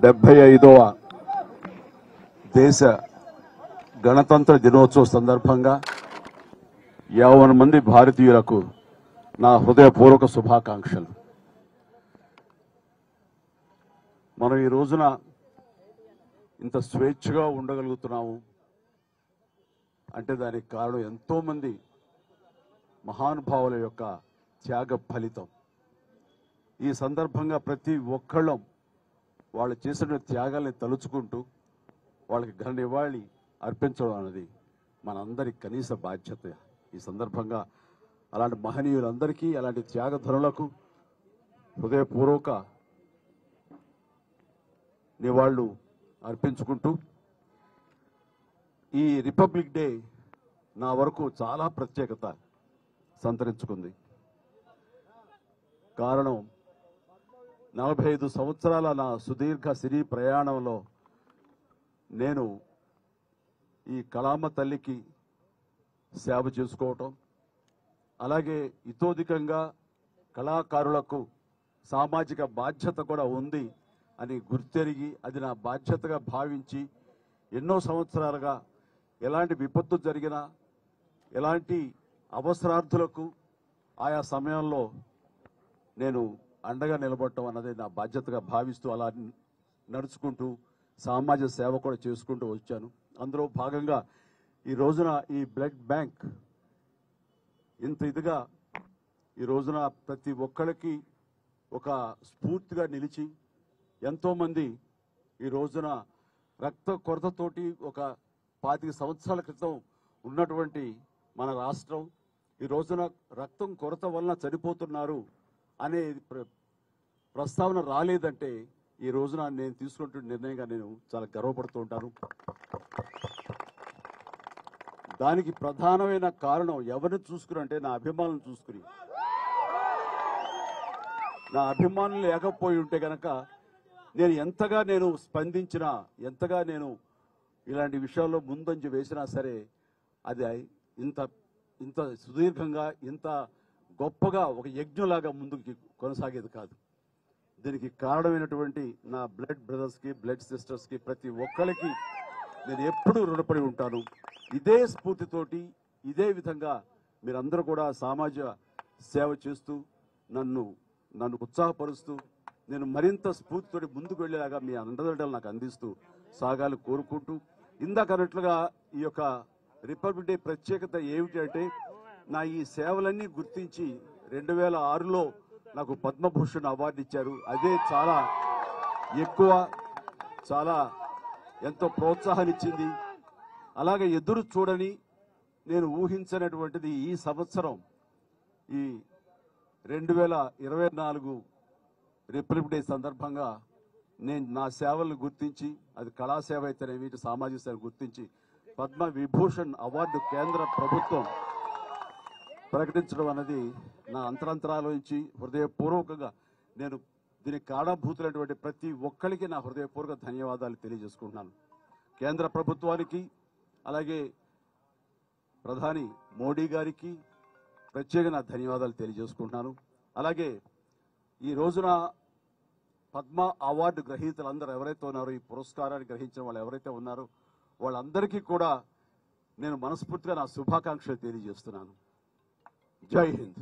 75వ దేశ గణతంత్ర దినోత్సవ సందర్భంగా 50 మంది భారతీయులకు నా హృదయపూర్వక శుభాకాంక్షలు. మనం ఈ రోజున ఇంత స్వేచ్ఛగా ఉండగలుగుతున్నాము అంటే దానికి కారణం ఎంతో మంది మహానుభావుల యొక్క త్యాగ ఫలితం. ఈ సందర్భంగా ప్రతి ఒక్కళ్ళం వాళ్ళు చేసిన త్యాగాల్ని తలుచుకుంటూ వాళ్ళకి ఘన నివాళి అర్పించడం అనేది మనందరి కనీస బాధ్యత. ఈ సందర్భంగా అలాంటి మహనీయులందరికీ అలాంటి త్యాగధనులకు హృదయపూర్వక నివాళులు అర్పించుకుంటూ ఈ రిపబ్లిక్ డే నా వరకు చాలా ప్రత్యేకత సంతరించుకుంది. కారణం 45 సంవత్సరాల నా సుదీర్ఘ సినీ ప్రయాణంలో నేను ఈ కళామ తల్లికి సేవ చేసుకోవటం, అలాగే ఇతోధికంగా కళాకారులకు సామాజిక బాధ్యత కూడా ఉంది అని గుర్తెరిగి అది నా బాధ్యతగా భావించి ఎన్నో సంవత్సరాలుగా ఎలాంటి విపత్తు జరిగినా ఎలాంటి అవసరార్థులకు ఆయా సమయంలో నేను అండగా నిలబడటం అన్నది నా బాధ్యతగా భావిస్తూ అలా నడుచుకుంటూ సామాజిక సేవ కూడా చేసుకుంటూ వచ్చాను. అందులో భాగంగా ఈ రోజున ఈ బ్లడ్ బ్యాంక్ ఇంత ఇదిగా ఈ రోజున ప్రతి ఒక్కరికి ఒక స్ఫూర్తిగా నిలిచి ఎంతోమంది ఈ రోజున రక్త కొరతతోటి ఒక 25 సంవత్సరాల క్రితం ఉన్నటువంటి మన రాష్ట్రం ఈ రోజున రక్తం కొరత వలన చనిపోతున్నారు అనే ప్రస్తావన రాలేదంటే ఈ రోజున నేను తీసుకుంటున్న నిర్ణయంగా నేను చాలా గర్వపడుతూ ఉంటాను. దానికి ప్రధానమైన కారణం ఎవరిని చూసుకుని అంటే నా అభిమానులను చూసుకుని. నా అభిమానులు లేకపోయి ఉంటే కనుక నేను ఎంతగా నేను స్పందించినా ఎంతగా నేను ఇలాంటి విషయాల్లో ముందంజ వేసినా సరే అది ఇంత సుదీర్ఘంగా ఇంత గొప్పగా ఒక యజ్ఞంలాగా ముందుకు కొనసాగేది కాదు. దీనికి కారణమైనటువంటి నా బ్లడ్ బ్రదర్స్కి బ్లడ్ సిస్టర్స్కి ప్రతి ఒక్కరికి నేను ఎప్పుడూ రుణపడి ఉంటాను. ఇదే స్ఫూర్తితోటి ఇదే విధంగా మీరందరూ కూడా సామాజిక సేవ చేస్తూ నన్ను ఉత్సాహపరుస్తూ నేను మరింత స్ఫూర్తితోటి ముందుకు వెళ్ళేలాగా మీ అండదండలు నాకు అందిస్తూ సాగాలు కోరుకుంటూ ఇందాక అన్నట్లుగా ఈ యొక్క రిపబ్లిక్ డే ప్రత్యేకత ఏమిటి అంటే నా ఈ సేవలన్నీ గుర్తించి 2006లో నాకు పద్మభూషణ్ అవార్డు ఇచ్చారు. అదే చాలా ఎక్కువ, చాలా ఎంతో ప్రోత్సాహాన్ని ఇచ్చింది. అలాగే ఎదురు చూడని నేను ఊహించినటువంటిది ఈ సంవత్సరం ఈ 2024 రిపబ్లిక్ డే సందర్భంగా నేను నా సేవలను గుర్తించి అది కళాసేవ అయితేనేమి సామాజిక సేవ గుర్తించి పద్మ విభూషణ్ అవార్డు కేంద్ర ప్రభుత్వం ప్రకటించడం అనేది నా అంతరంతరాల నుంచి హృదయపూర్వకంగా నేను దీనికి కారణభూతులైనటువంటి ప్రతి ఒక్కరికి నా హృదయపూర్వక ధన్యవాదాలు తెలియజేసుకుంటున్నాను. కేంద్ర ప్రభుత్వానికి అలాగే ప్రధాని మోడీ గారికి ప్రత్యేక నా ధన్యవాదాలు తెలియజేసుకుంటున్నాను. అలాగే ఈ రోజున పద్మ అవార్డు గ్రహీతలందరూ ఎవరైతే ఉన్నారో ఈ పురస్కారాన్ని గ్రహించిన వాళ్ళు ఎవరైతే ఉన్నారో వాళ్ళందరికీ కూడా నేను మనస్ఫూర్తిగా నా శుభాకాంక్షలు తెలియజేస్తున్నాను. జై హింద్.